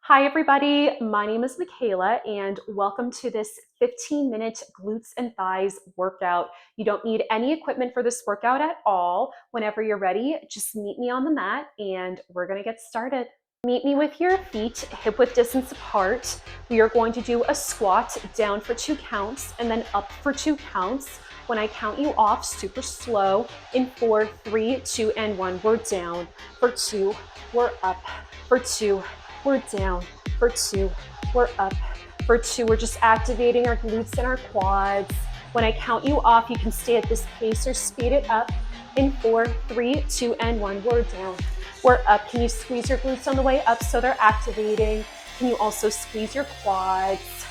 Hi everybody, my name is Michaela and welcome to this 15-minute glutes and thighs workout. You don't need any equipment for this workout at all. Whenever you're ready, just meet me on the mat and we're gonna get started. Meet me with your feet hip-width distance apart. We are going to do a squat down for 2 counts and then up for 2 counts. When I count you off, super slow, in 4, 3, 2, and 1, we're down. For 2, we're up. For 2, we're down. For 2, we're up. For 2, we're just activating our glutes and our quads. When I count you off, you can stay at this pace or speed it up. In 4, 3, 2, and 1, we're down. We're up. Can you squeeze your glutes on the way up so they're activating? Can you also squeeze your quads?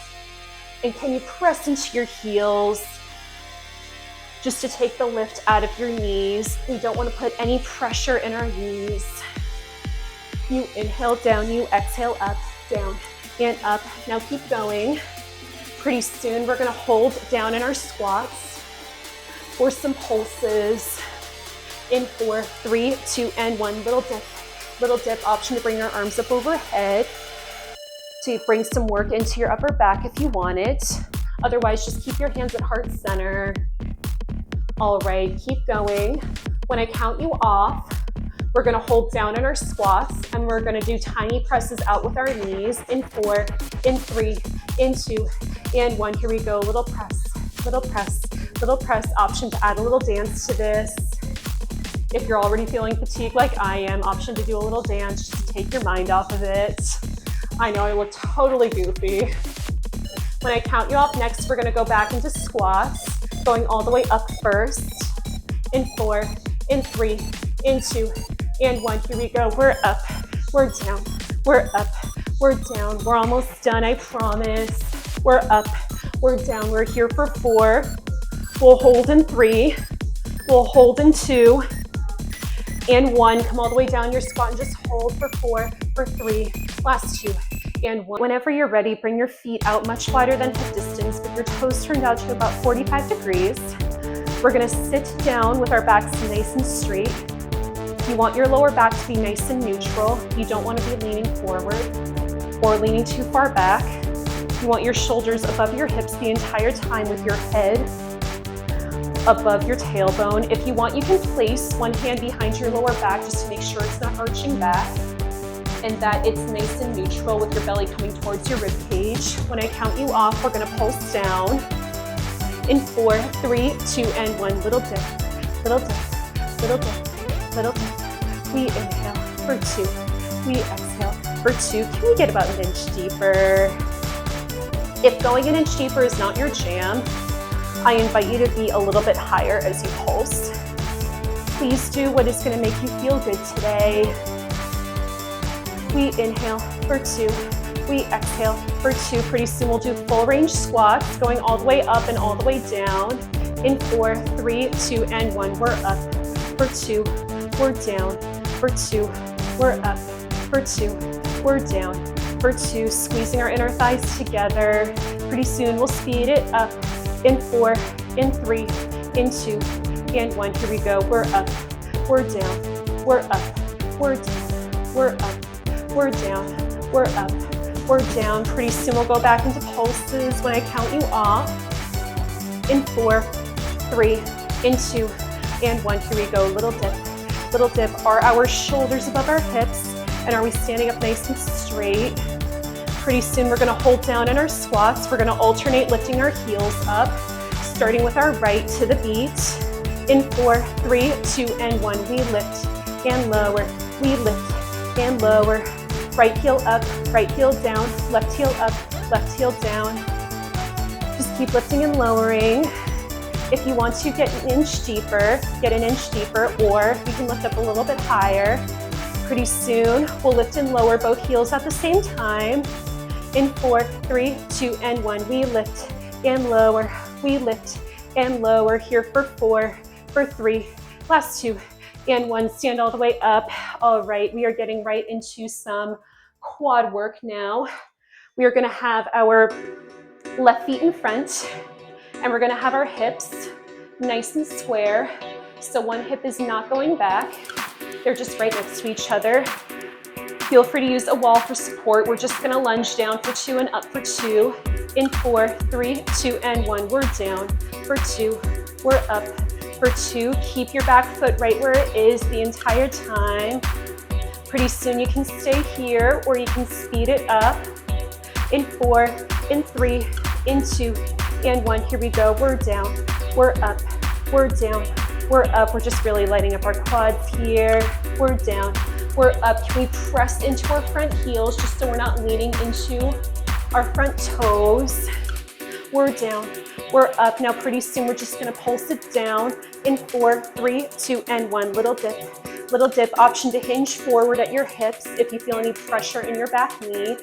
And can you press into your heels just to take the lift out of your knees? We don't want to put any pressure in our knees. You inhale down, you exhale up, down, and up. Now keep going. Pretty soon we're gonna hold down in our squats for some pulses. In 4, 3, 2, and 1, little dip. Little dip, option to bring your arms up overhead. So you bring some work into your upper back if you want it. Otherwise, just keep your hands at heart center. All right, keep going. When I count you off, we're gonna hold down in our squats and we're gonna do tiny presses out with our knees. In 4, in 3, in 2, and 1. Here we go, little press, little press, little press. Option to add a little dance to this. If you're already feeling fatigued like I am, option to do a little dance just to take your mind off of it. I know I look totally goofy. When I count you off next, we're gonna go back into squats, going all the way up first. In 4, in 3, in 2, and 1. Here we go. We're up, we're down, we're up, we're down. We're almost done, I promise. We're up, we're down. We're here for 4. We'll hold in 3. We'll hold in 2 and 1. Come all the way down your squat and just hold for 4, for 3, last 2 and 1. Whenever you're ready, bring your feet out much wider than hip distance with your toes turned out to about 45 degrees. We're gonna sit down with our backs nice and straight. You want your lower back to be nice and neutral. You don't want to be leaning forward or leaning too far back. You want your shoulders above your hips the entire time with your head above your tailbone. If you want, you can place one hand behind your lower back just to make sure it's not arching back and that it's nice and neutral with your belly coming towards your rib cage. When I count you off, we're gonna pulse down. In 4, 3, 2, and 1. Little dip, little dip, little dip, little dip. We inhale for 2. We exhale for 2. Can we get about an inch deeper? If going an inch deeper is not your jam, I invite you to be a little bit higher as you pulse. Please do what is going to make you feel good today. We inhale for 2. We exhale for 2. Pretty soon we'll do full range squats, going all the way up and all the way down. In 4, 3, 2, and 1. We're up. For 2, we're down. For 2, we're up. For 2, we're down. For 2, squeezing our inner thighs together. Pretty soon we'll speed it up. In 4, in 3, in 2, and 1. Here we go. We're up. We're down. We're up. We're down. We're up. We're down. We're up. We're down. Pretty soon we'll go back into pulses when I count you off. In 4, 3, in 2, and 1. Here we go. Little dip. Little dip. Are our shoulders above our hips? And are we standing up nice and straight? Pretty soon we're gonna hold down in our squats. We're gonna alternate lifting our heels up, starting with our right to the beat. In 4, 3, 2, and 1. We lift and lower. We lift and lower. Right heel up, right heel down, left heel up, left heel down. Just keep lifting and lowering. If you want to get an inch deeper, get an inch deeper, or you can lift up a little bit higher. Pretty soon, we'll lift and lower both heels at the same time. In 4, 3, 2, and 1. We lift and lower. We lift and lower. Here for 4, for 3, last 2, and 1. Stand all the way up. All right, we are getting right into some quad work now. We are gonna have our left feet in front, and we're gonna have our hips nice and square. So one hip is not going back. They're just right next to each other. Feel free to use a wall for support. We're just gonna lunge down for 2 and up for 2. In 4, 3, 2, and 1. We're down for 2. We're up for 2. Keep your back foot right where it is the entire time. Pretty soon you can stay here or you can speed it up. In 4, in 3, in 2, and 1. Here we go. We're down. We're up. We're down. We're up. We're just really lighting up our quads here. We're down. We're up. Can we press into our front heels just so we're not leaning into our front toes? We're down. We're up. Now pretty soon we're just gonna pulse it down. In 4, 3, 2, and 1. Little dip. Little dip. Option to hinge forward at your hips if you feel any pressure in your back knee.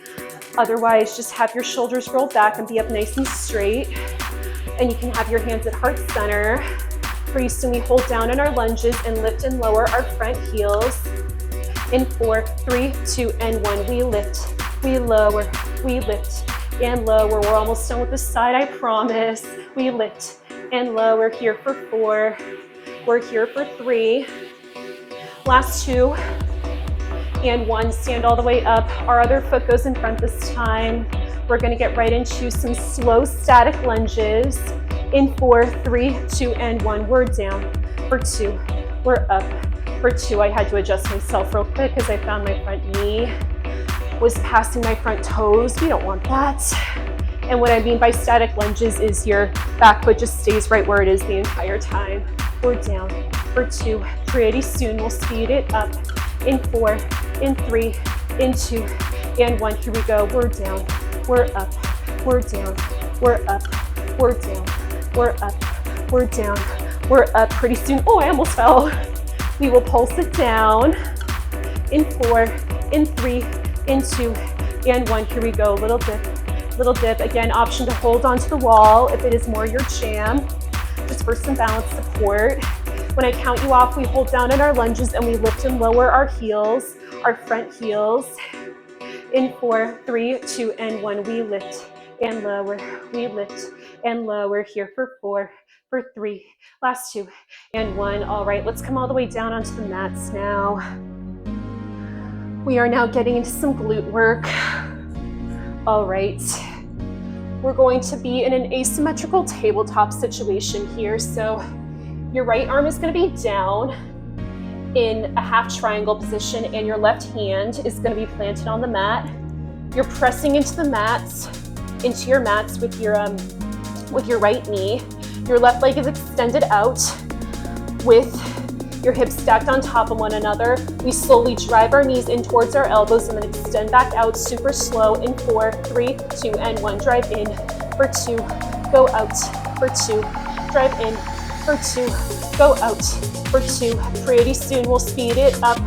Otherwise, just have your shoulders roll back and be up nice and straight. And you can have your hands at heart center. Pretty soon we hold down in our lunges and lift and lower our front heels. In 4, 3, 2, and 1. We lift, we lower, we lift and lower. We're almost done with this side, I promise. We lift and lower here for 4. We're here for 3. Last 2 and 1. Stand all the way up. Our other foot goes in front this time. We're gonna get right into some slow static lunges. In 4, 3, 2, and 1. We're down for 2. We're up for 2. I had to adjust myself real quick because I found my front knee was passing my front toes. We don't want that. And what I mean by static lunges is your back foot just stays right where it is the entire time. We're down for 2. Pretty soon we'll speed it up. In 4, in 3, in 2, and 1. Here we go. We're down. We're up. We're down. We're up. We're down. We're up. We're down. We're up. Pretty soon. Oh, I almost fell. We will pulse it down. In 4, in 3, in 2, and 1. Here we go. Little dip. Little dip. Again, option to hold onto the wall if it is more your jam, just for some balance support. When I count you off, we hold down in our lunges and we lift and lower our heels, our front heels. In 4, 3, 2, and 1. We lift and lower. We lift and lower here for 4, for 3, last 2, and 1. All right, let's come all the way down onto the mats now. We are now getting into some glute work. All right. We're going to be in an asymmetrical tabletop situation here. So your right arm is going to be down in a half triangle position and your left hand is going to be planted on the mat. You're pressing into the mats, into your mats with your right knee. Your left leg is extended out with your hips stacked on top of one another. We slowly drive our knees in towards our elbows and then extend back out super slow. In 4, 3, 2, and 1. Drive in for 2, go out for 2, drive in for 2, go out for 2. Pretty soon we'll speed it up.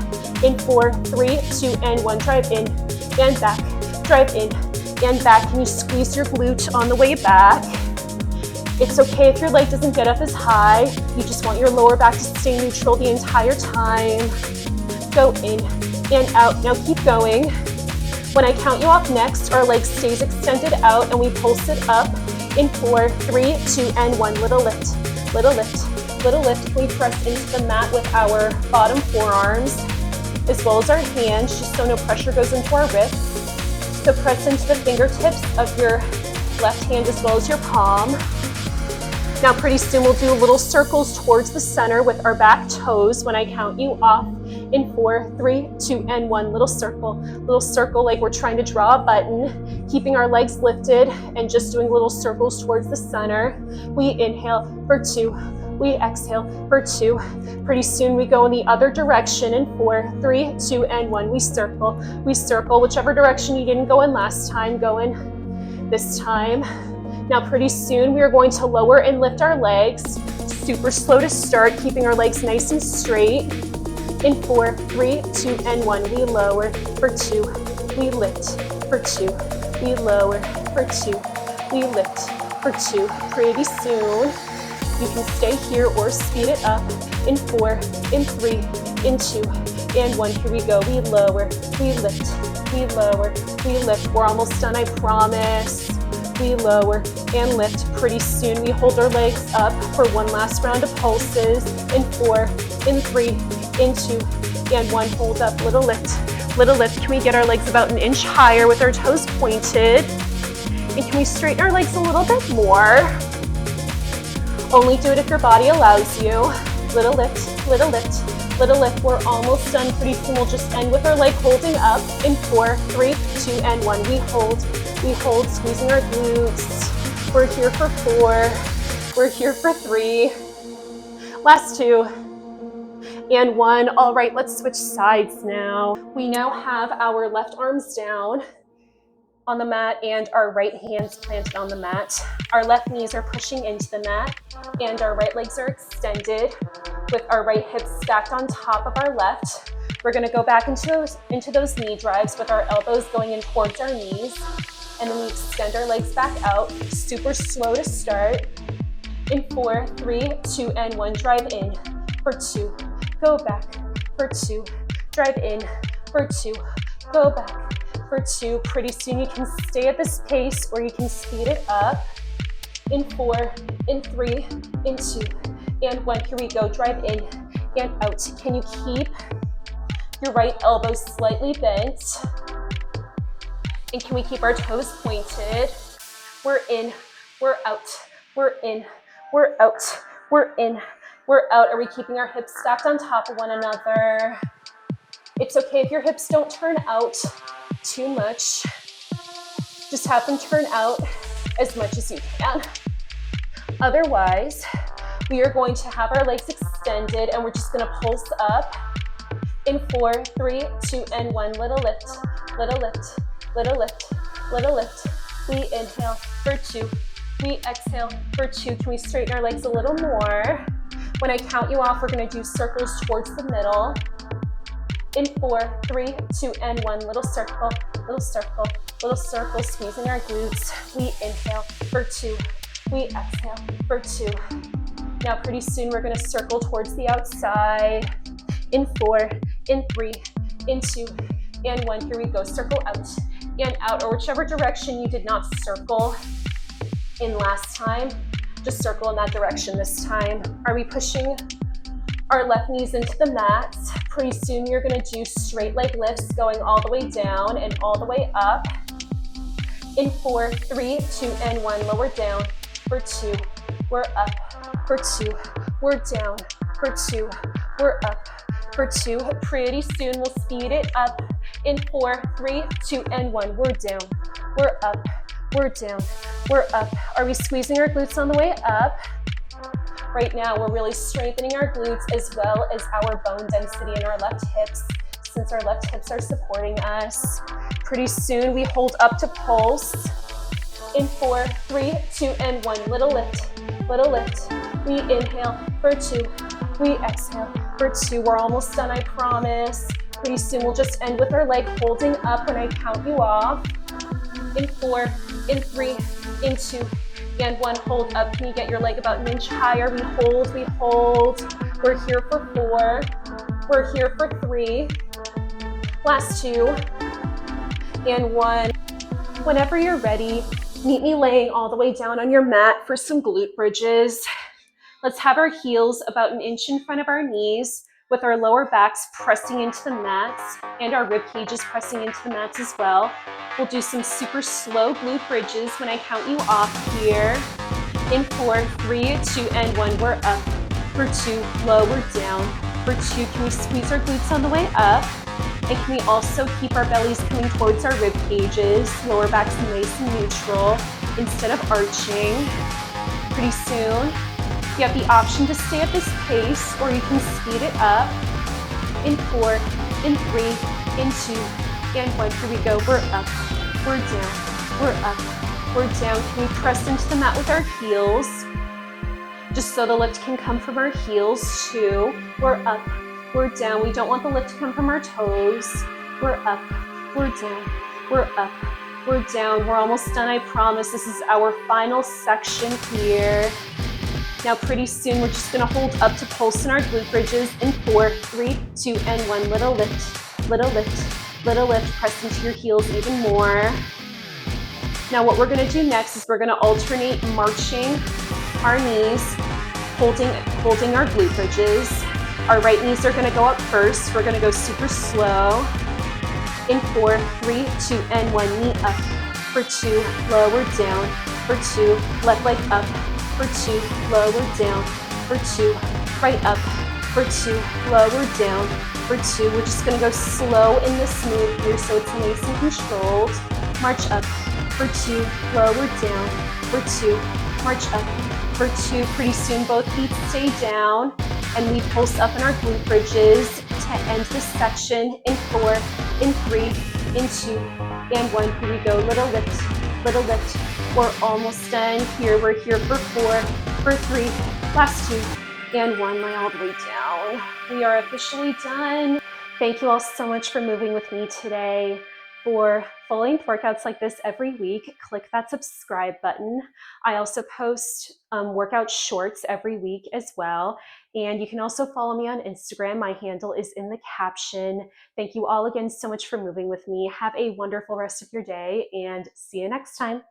In 4, 3, 2, and 1. Drive in and back, drive in and back. Can you squeeze your glute on the way back? It's okay if your leg doesn't get up as high. You just want your lower back to stay neutral the entire time. Go in and out. Now keep going. When I count you off next, our leg stays extended out and we pulse it up. In 4, 3, 2, and 1. Little lift, little lift, little lift. We press into the mat with our bottom forearms as well as our hands, just so no pressure goes into our wrists. So press into the fingertips of your left hand as well as your palm. Now pretty soon we'll do little circles towards the center with our back toes when I count you off. In 4, 3, 2, and 1. Little circle like we're trying to draw a button, keeping our legs lifted and just doing little circles towards the center. We inhale for 2, we exhale for 2. Pretty soon we go in the other direction. In 4, 3, 2, and 1. We circle whichever direction you didn't go in last time, go in this time. Now pretty soon we are going to lower and lift our legs. Super slow to start, keeping our legs nice and straight. In 4, 3, 2, and 1. We lower for 2. We lift for 2. We lower for 2. We lift for 2. Pretty soon you can stay here or speed it up. In 4, in 3, in 2, and 1. Here we go. We lower, we lift, we lower, we lift. We're almost done, I promise. We lower and lift. Pretty soon we hold our legs up for one last round of pulses. In 4, in 3, in 2, and 1. Hold up, little lift, little lift. Can we get our legs about an inch higher with our toes pointed? And can we straighten our legs a little bit more? Only do it if your body allows you. Little lift, little lift, little lift. We're almost done. Pretty soon we'll just end with our leg holding up in 4, 3, 2, and 1. We hold, squeezing our glutes. We're here for 4, we're here for 3. Last 2. And 1. All right, let's switch sides now. We now have our left arms down on the mat and our right hands planted on the mat. Our left knees are pushing into the mat and our right legs are extended with our right hips stacked on top of our left. We're gonna go back into those knee drives with our elbows going in towards our knees. And then we extend our legs back out, super slow to start. In 4, 3, 2, and 1, drive in for 2. Go back for 2, drive in for 2, go back for 2. Pretty soon you can stay at this pace or you can speed it up. In 4, in 3, in 2, and 1. Here we go, drive in and out. Can you keep your right elbow slightly bent? And can we keep our toes pointed? We're in, we're out, we're in, we're out, we're in, we're out. Are we keeping our hips stacked on top of one another? It's okay if your hips don't turn out too much. Just have them turn out as much as you can. Otherwise, we are going to have our legs extended and we're just gonna pulse up. In 4, 3, 2, and 1. Little lift, little lift, little lift, little lift. We inhale for 2. We exhale for 2. Can we straighten our legs a little more? When I count you off, we're gonna do circles towards the middle. In 4, 3, 2, and 1. Little circle, little circle, little circle, squeezing our glutes. We inhale for 2. We exhale for 2. Now pretty soon we're gonna circle towards the outside. In 4, in 3, in 2, and 1. Here we go, circle out and out, or whichever direction you did not circle in last time, just circle in that direction this time. Are we pushing our left knees into the mat? Pretty soon you're gonna do straight leg lifts going all the way down and all the way up. In 4, 3, 2, and 1, lower down for 2, we're up for 2, we're down for 2, we're up for 2. Pretty soon we'll speed it up. In 4, 3, 2, and 1, we're down, we're up, we're down, we're up. Are we squeezing our glutes on the way up? Right now, we're really strengthening our glutes as well as our bone density in our left hips, since our left hips are supporting us. Pretty soon, we hold up to pulse. In 4, 3, 2, and 1, little lift, little lift. We inhale for 2, we exhale for 2. We're almost done, I promise. Pretty soon, we'll just end with our leg holding up when I count you off. In 4, in 3, in 2, and 1, hold up. Can you get your leg about an inch higher? We hold, we hold. We're here for 4. We're here for 3. Last 2. And 1. Whenever you're ready, meet me laying all the way down on your mat for some glute bridges. Let's have our heels about an inch in front of our knees with our lower backs pressing into the mats and our rib cages pressing into the mats as well. We'll do some super slow glute bridges when I count you off here. In 4, 3, 2, and 1, we're up. For 2, low, we're down. For 2, can we squeeze our glutes on the way up? And can we also keep our bellies coming towards our rib cages, lower backs nice and neutral instead of arching. Pretty soon, you have the option to stay at this pace or you can speed it up. In 4, in 3, in 2, and 1. Here we go. We're up, we're down, we're up, we're down. Can we press into the mat with our heels? Just so the lift can come from our heels too. We're up, we're down. We don't want the lift to come from our toes. We're up, we're down, we're up, we're down. We're almost done, I promise. This is our final section here. Now pretty soon we're just gonna hold up to pulse in our glute bridges in 4, 3, 2, and 1. Little lift, little lift, little lift. Press into your heels even more. Now what we're gonna do next is we're gonna alternate marching our knees, holding our glute bridges. Our right knees are gonna go up first. We're gonna go super slow. in 4, 3, 2, and 1. Knee up for 2, lower down for 2, left leg up for 2, lower down for 2, right up for 2, lower down for 2. We're just gonna go slow in this move here so it's nice and controlled. March up for 2, lower down for 2, march up for 2. Pretty soon both feet stay down and we pulse up in our glute bridges to end this section in 4, in 3, in 2, and 1. Here we go, little lift. We're almost done. Here, we're here for 4, for 3, last 2, and 1. Lie all the way down. We are officially done. Thank you all so much for moving with me today. For full-length workouts like this every week, click that subscribe button. I also post workout shorts every week as well. And you can also follow me on Instagram. My handle is in the caption. Thank you all again so much for moving with me. Have a wonderful rest of your day and see you next time.